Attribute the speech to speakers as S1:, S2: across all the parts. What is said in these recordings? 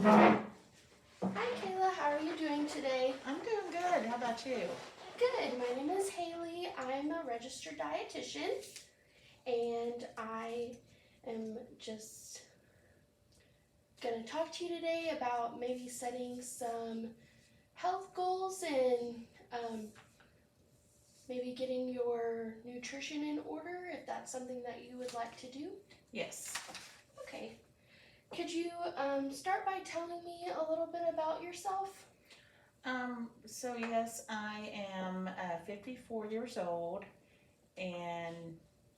S1: Hi Kayla, how are you doing today?
S2: I'm doing good. How about you?
S1: Good, my name is Haley. I'm a registered dietitian and I am just going to talk to you today about maybe setting some health goals and maybe getting your nutrition in order if that's something that you would like to do.
S2: Yes.
S1: Okay. Could you start by telling me a little bit about yourself?
S2: So yes, I am 54 years old and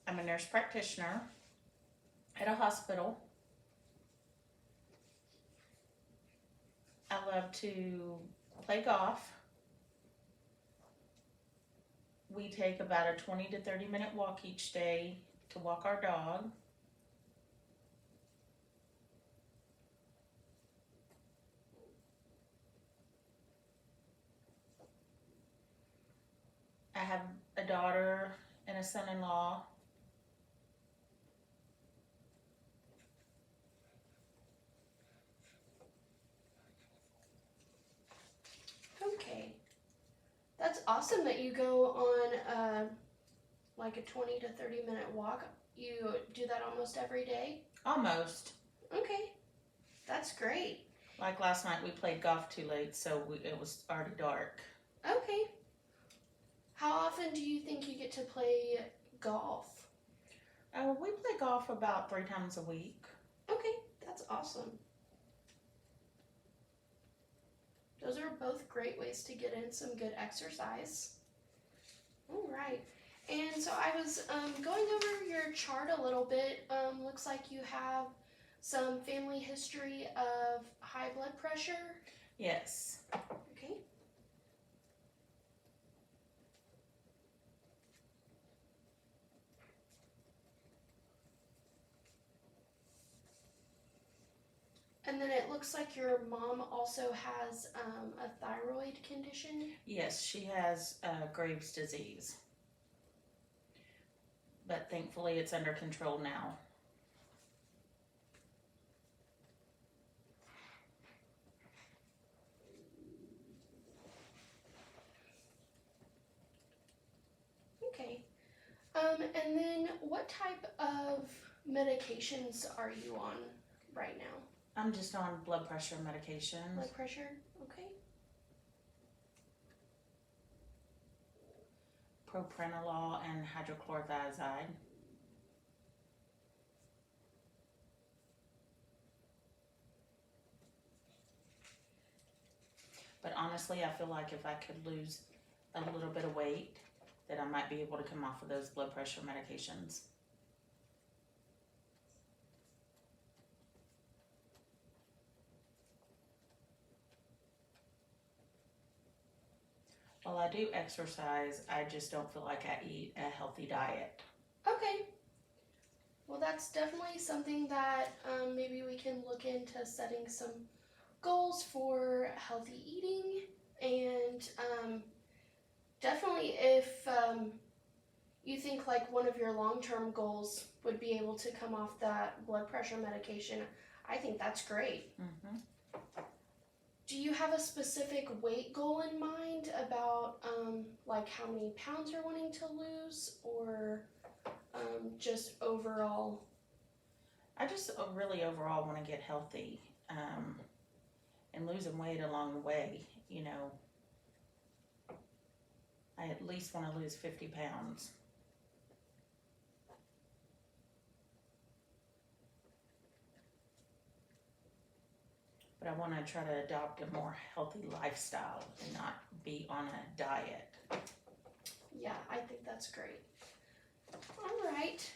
S2: I'm a nurse practitioner at a hospital. I love to play golf. We take about a 20 to 30 minute walk each day to walk our dog. I have a daughter and a son-in-law.
S1: Okay. That's awesome that you go on like a 20 to 30 minute walk. You do that almost every day?
S2: Almost.
S1: Okay, that's great.
S2: Like last night we played golf too late, so it was already dark.
S1: Okay. How often do you think you get to play golf?
S2: We play golf about 3 times a week.
S1: Okay, that's awesome. Those are both great ways to get in some good exercise. All right. And so I was going over your chart a little bit. Looks like you have some family history of high blood pressure.
S2: Yes.
S1: Okay. And then it looks like your mom also has a thyroid condition.
S2: Yes, she has Graves' disease. But thankfully it's under control now.
S1: Okay. And then what type of medications are you on right now?
S2: I'm just on blood pressure medications.
S1: Blood pressure? Okay.
S2: Propranolol and hydrochlorothiazide. But honestly, I feel like if I could lose a little bit of weight, that I might be able to come off of those blood pressure medications. While I do exercise, I just don't feel like I eat a healthy diet.
S1: Okay. Well, that's definitely something that maybe we can look into setting some goals for healthy eating. And definitely if you think like one of your long-term goals would be able to come off that blood pressure medication, I think that's great.
S2: Mm-hmm.
S1: Do you have a specific weight goal in mind about like how many pounds you're wanting to lose, or just overall?
S2: I just really overall want to get healthy and losing weight along the way. You know, I at least want to lose 50 pounds. But I want to try to adopt a more healthy lifestyle and not be on a diet.
S1: Yeah, I think that's great. All right.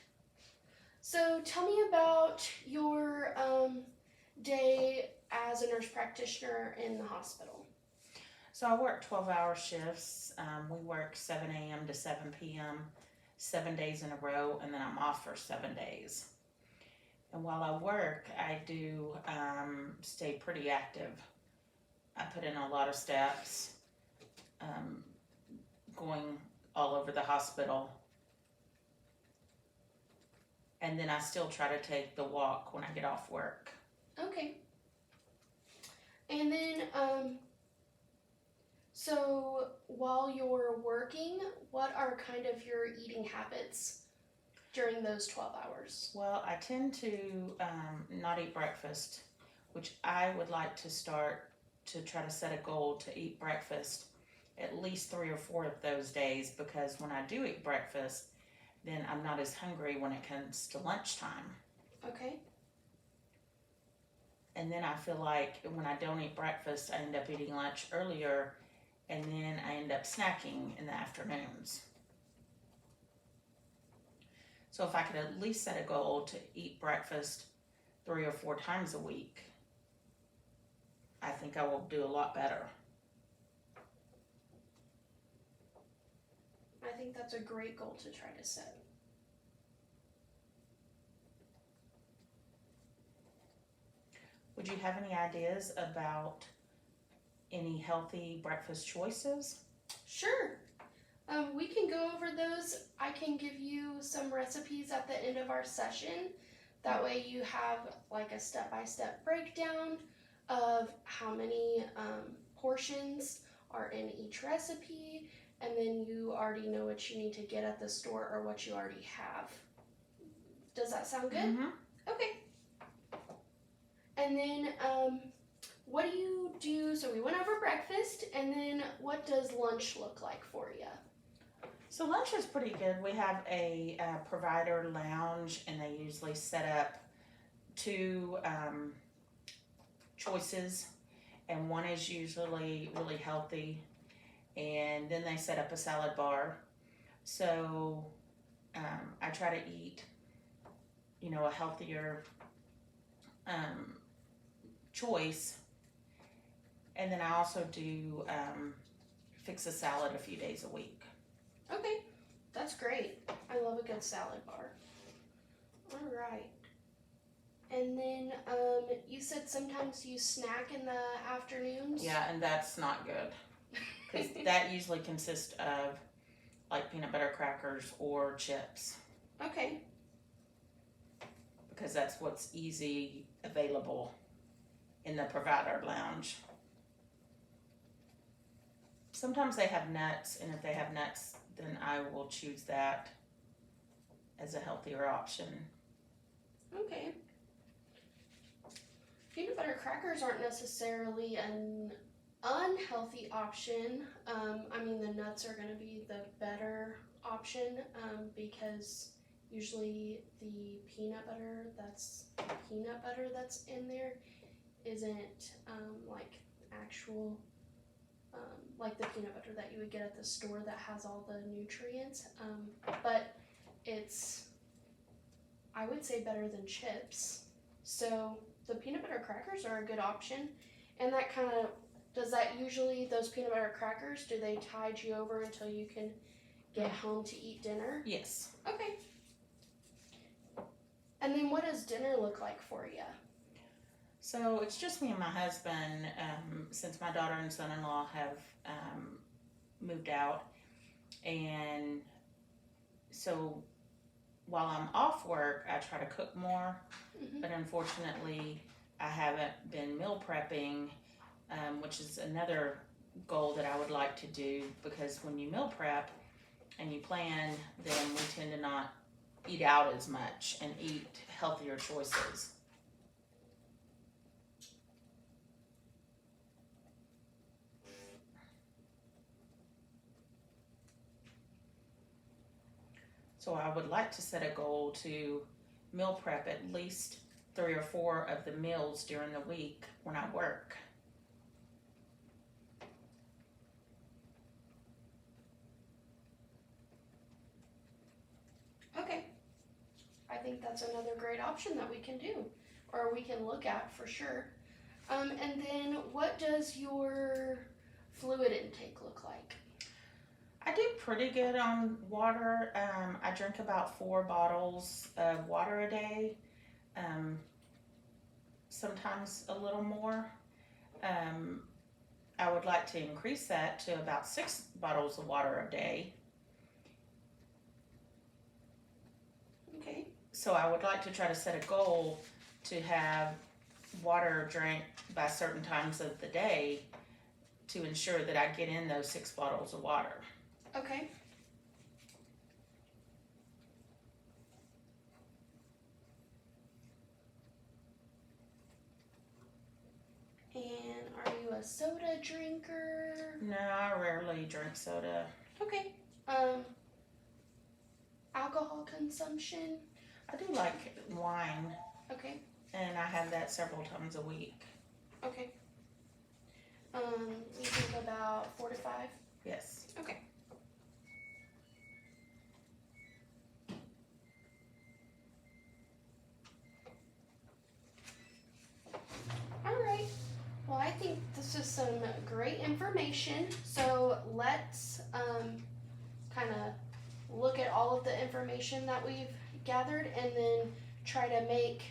S1: So tell me about your day as a nurse practitioner in the hospital.
S2: So I work 12-hour shifts. We work 7 a.m. to 7 p.m. 7 days in a row, and then I'm off for 7 days. And while I work, I do stay pretty active. I put in a lot of steps, going all over the hospital. And then I still try to take the walk when I get off work.
S1: Okay. And then, so while you're working, what are kind of your eating habits during those 12 hours?
S2: Well, I tend to not eat breakfast, which I would like to start to try to set a goal to eat breakfast at least 3 or 4 of those days, because when I do eat breakfast, then I'm not as hungry when it comes to lunchtime.
S1: Okay.
S2: And then I feel like when I don't eat breakfast, I end up eating lunch earlier, and then I end up snacking in the afternoons. So if I could at least set a goal to eat breakfast 3 or 4 times a week, I think I will do a lot better.
S1: I think that's a great goal to try to set.
S2: Would you have any ideas about any healthy breakfast choices?
S1: Sure. We can go over those. I can give you some recipes at the end of our session. That way you have like a step-by-step breakdown of how many portions are in each recipe, and then you already know what you need to get at the store or what you already have. Does that sound good?
S2: Mm-hmm.
S1: Okay. And then what do you do? So we went over breakfast, and then what does lunch look like for you?
S2: So lunch is pretty good. We have a provider lounge, and they usually set up 2 choices, and one is usually really healthy, and then they set up a salad bar. So I try to eat, a healthier choice, and then I also do fix a salad a few days a week.
S1: Okay, that's great. I love a good salad bar. All right. And then you said sometimes you snack in the afternoons?
S2: Yeah, and that's not good, because that usually consists of like peanut butter crackers or chips,
S1: Okay.
S2: because that's what's easy available in the provider lounge. Sometimes they have nuts, and if they have nuts, then I will choose that as a healthier option.
S1: Okay. Peanut butter crackers aren't necessarily an unhealthy option. I mean, the nuts are going to be the better option because usually the peanut butter that's in there isn't like actual like the peanut butter that you would get at the store that has all the nutrients, but it's, I would say, better than chips. So the peanut butter crackers are a good option. And that kind of, does that usually, those peanut butter crackers, do they tide you over until you can get home to eat dinner?
S2: Yes.
S1: Okay. And then what does dinner look like for you?
S2: So it's just me and my husband, since my daughter and son-in-law have moved out. And so while I'm off work, I try to cook more,
S1: Mm-hmm.
S2: but unfortunately I haven't been meal prepping, which is another goal that I would like to do, because when you meal prep and you plan, then we tend to not eat out as much and eat healthier choices. So I would like to set a goal to meal prep at least 3 or 4 of the meals during the week when I work.
S1: Okay. I think that's another great option that we can do, or we can look at for sure. And then what does your fluid intake look like?
S2: I do pretty good on water. I drink about 4 bottles of water a day, sometimes a little more. I would like to increase that to about 6 bottles of water a day.
S1: Okay.
S2: So I would like to try to set a goal to have water drink by certain times of the day to ensure that I get in those 6 bottles of water.
S1: Okay. And are you a soda drinker?
S2: No, I rarely drink soda.
S1: Okay. Alcohol consumption?
S2: I do like wine,
S1: Okay.
S2: and I have that several times a week.
S1: Okay. You think about 4 to 5?
S2: Yes.
S1: Okay. Alright. Well, I think this is some great information. So let's kind of look at all of the information that we've gathered and then try to make,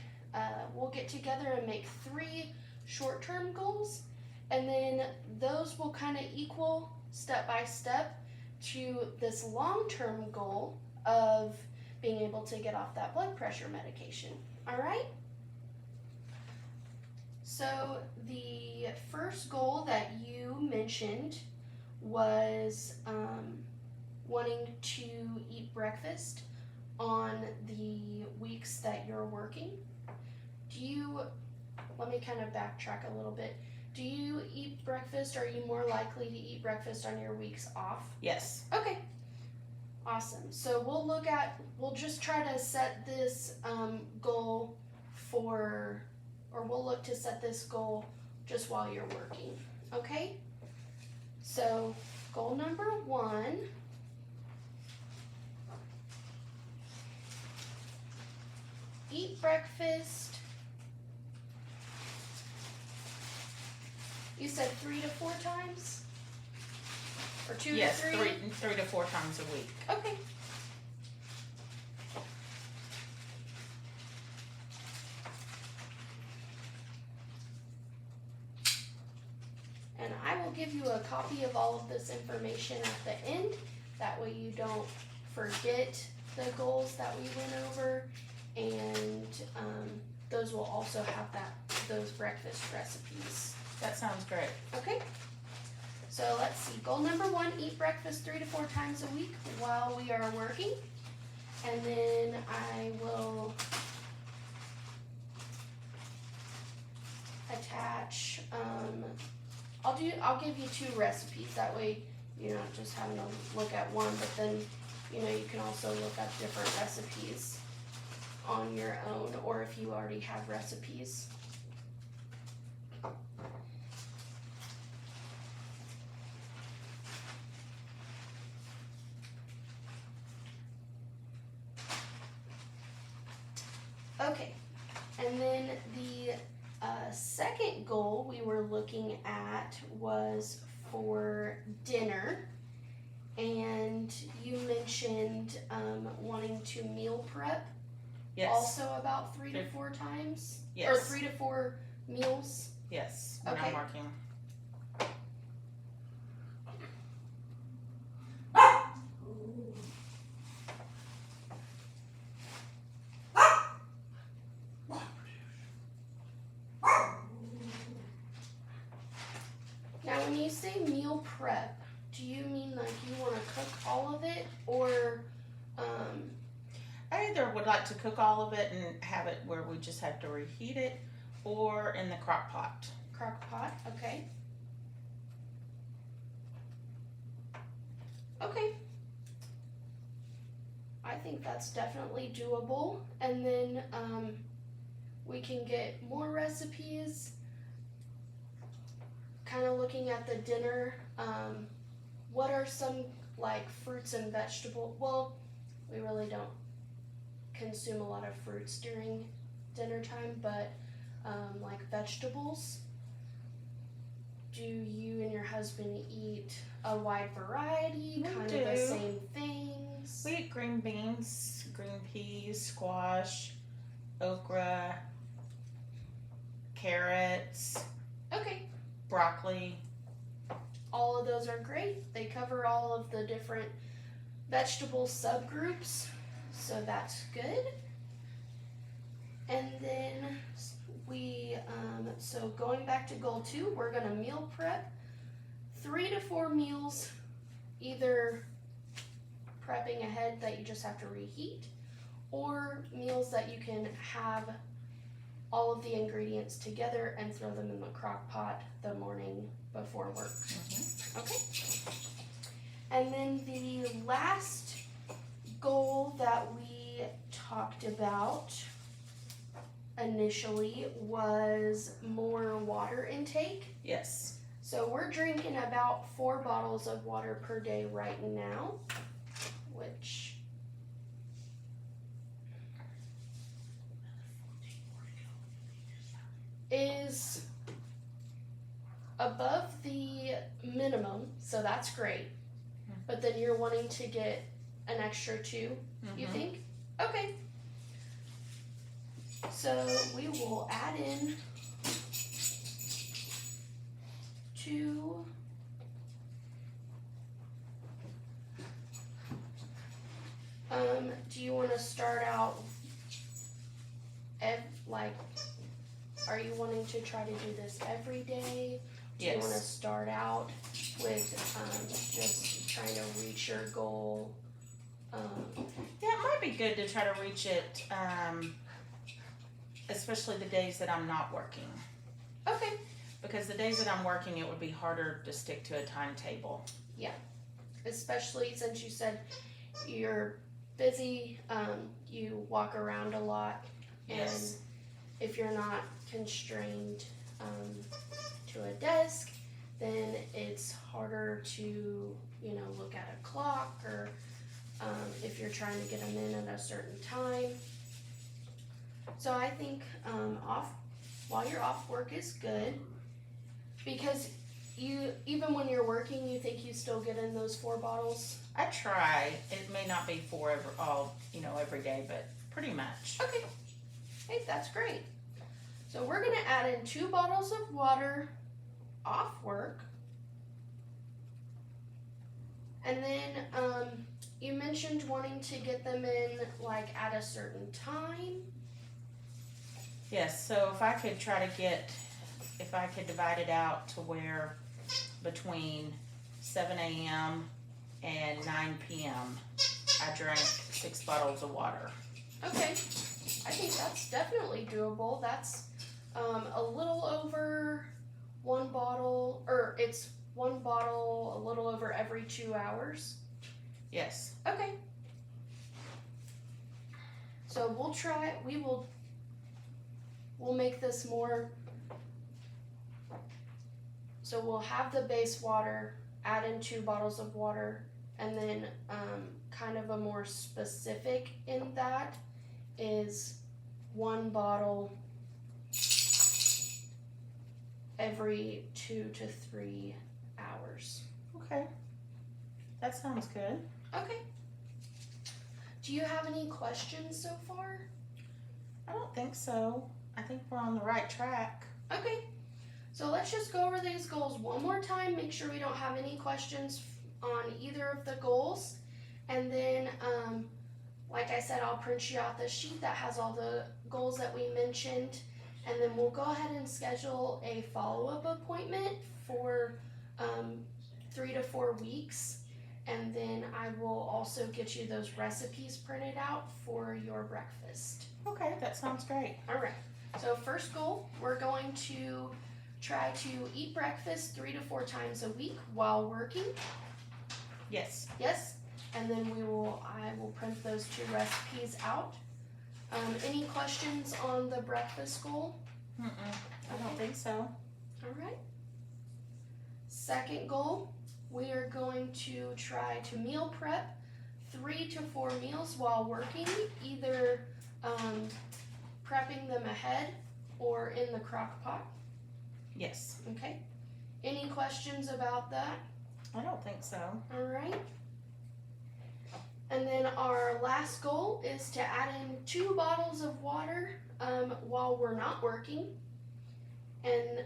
S1: we'll get together and make 3 short-term goals. And then those will kind of equal step by step to this long-term goal of being able to get off that blood pressure medication. All right? So the first goal that you mentioned was wanting to eat breakfast on the weeks that you're working. Let me kind of backtrack a little bit. Do you eat breakfast? Or are you more likely to eat breakfast on your weeks off?
S2: Yes.
S1: Okay. Awesome. So we'll just try to set this goal we'll look to set this goal just while you're working. Okay? So goal number 1, eat breakfast. You said 3 to 4 times? Or 2
S2: Yes,
S1: to 3?
S2: 3 to 4 times a week.
S1: Okay. And I will give you a copy of all of this information at the end. That way you don't forget the goals that we went over. And those will also have those breakfast recipes.
S2: That sounds great.
S1: Okay? So let's see. Goal number 1, eat breakfast 3 to 4 times a week while we are working. And then I will attach, I'll give you 2 recipes. That way you're not just having to look at one, but then, you can also look up different recipes on your own, or if you already have recipes. Okay, and then the second goal we were looking at was for dinner, and you mentioned wanting to meal prep.
S2: Yes.
S1: Also about 3 to 4 times?
S2: Yes.
S1: Or 3 to 4 meals?
S2: Yes, when
S1: Okay.
S2: I'm working.
S1: Now, when you say meal prep, do you mean like you want to cook all of it, or
S2: I either would like to cook all of it and have it where we just have to reheat it, or in the crock pot.
S1: crock pot? Okay. Okay. I think that's definitely doable, and then we can get more recipes. Kind of looking at the dinner, what are some like fruits and vegetables? Well, we really don't consume a lot of fruits during dinner time, but like vegetables. Do you and your husband eat a wide variety,
S2: We
S1: kind
S2: do.
S1: of the same things?
S2: We eat green beans, green peas, squash, okra, carrots,
S1: Okay.
S2: broccoli.
S1: All of those are great. They cover all of the different vegetable subgroups, so that's good. And then we So going back to goal 2, we're gonna meal prep 3 to 4 meals, either prepping ahead that you just have to reheat, or meals that you can have all of the ingredients together and throw them in the crock pot the morning before work. Okay. And then the last goal that we talked about initially was more water intake.
S2: Yes.
S1: So we're drinking about 4 bottles of water per day right now, which is above the minimum, so that's great. But then you're wanting to get an extra 2, you think? Okay. So we will add in 2. Do you want to start out are you wanting to try to do this every day? Do you want to start out with just trying to reach your goal?
S2: Yeah, it might be good to try to reach it, especially the days that I'm not working.
S1: Okay.
S2: Because the days that I'm working, it would be harder to stick to a timetable.
S1: Yeah. Especially since you said you're busy, you walk around a lot.
S2: Yes.
S1: And if you're not constrained to a desk, then it's harder to, look at a clock, or if you're trying to get them in at a certain time. So I think while you're off work is good, because even when you're working, you think you still get in those 4 bottles?
S2: I try. It may not be 4 every day, but pretty much.
S1: Okay. Hey, that's great. So we're gonna add in 2 bottles of water off work. And then you mentioned wanting to get them in at a certain time.
S2: Yes, so if I could divide it out to where between 7 a.m. and 9 p.m. I drank 6 bottles of water.
S1: Okay, I think that's definitely doable. That's a little over 1 bottle, or it's 1 bottle a little over every 2 hours.
S2: Yes.
S1: Okay. So we'll make this more, so we'll have the base water, add in 2 bottles of water, and then kind of a more specific in that is 1 bottle every 2 to 3 hours.
S2: Okay. That sounds good.
S1: Okay. Do you have any questions so far?
S2: I don't think so. I think we're on the right track.
S1: Okay. So let's just go over these goals one more time. Make sure we don't have any questions on either of the goals. And then, like I said, I'll print you out the sheet that has all the goals that we mentioned. And then we'll go ahead and schedule a follow-up appointment for 3 to 4 weeks. And then I will also get you those recipes printed out for your breakfast.
S2: Okay, that sounds great.
S1: All right. So first goal, we're going to try to eat breakfast 3 to 4 times a week while working.
S2: Yes.
S1: Yes. And then I will print those 2 recipes out. Any questions on the breakfast goal?
S2: I don't think so.
S1: All right. Second goal, we are going to try to meal prep 3 to 4 meals while working, either prepping them ahead or in the crock pot.
S2: Yes.
S1: Okay. Any questions about that?
S2: I don't think so.
S1: All right. And then our last goal is to add in 2 bottles of water while we're not working. And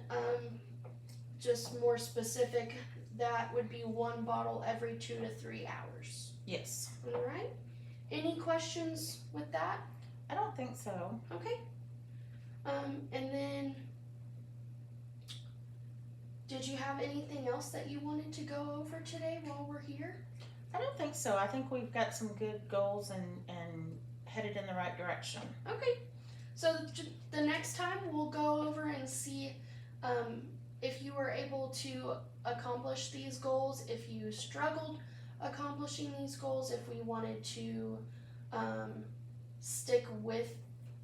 S1: just more specific, that would be 1 bottle every 2 to 3 hours.
S2: Yes.
S1: All right. Any questions with that?
S2: I don't think so.
S1: Okay. And then did you have anything else that you wanted to go over today while we're here?
S2: I don't think so. I think we've got some good goals and headed in the right direction.
S1: Okay. So the next time we'll go over and see if you were able to accomplish these goals, if you struggled accomplishing these goals, if we wanted to stick with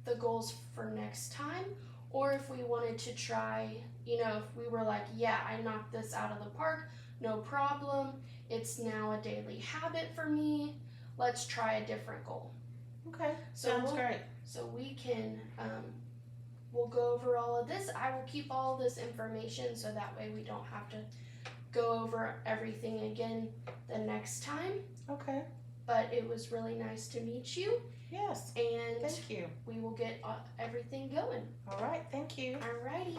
S1: the goals for next time, or if we wanted to try, if we were like, yeah, I knocked this out of the park, no problem, it's now a daily habit for me, let's try a different goal.
S2: Okay,
S1: So
S2: sounds great.
S1: So we can, we'll go over all of this. I will keep all this information so that way we don't have to go over everything again the next time.
S2: Okay.
S1: But it was really nice to meet you.
S2: Yes.
S1: And
S2: Thank you.
S1: we will get everything going.
S2: All right. Thank you.
S1: Alrighty.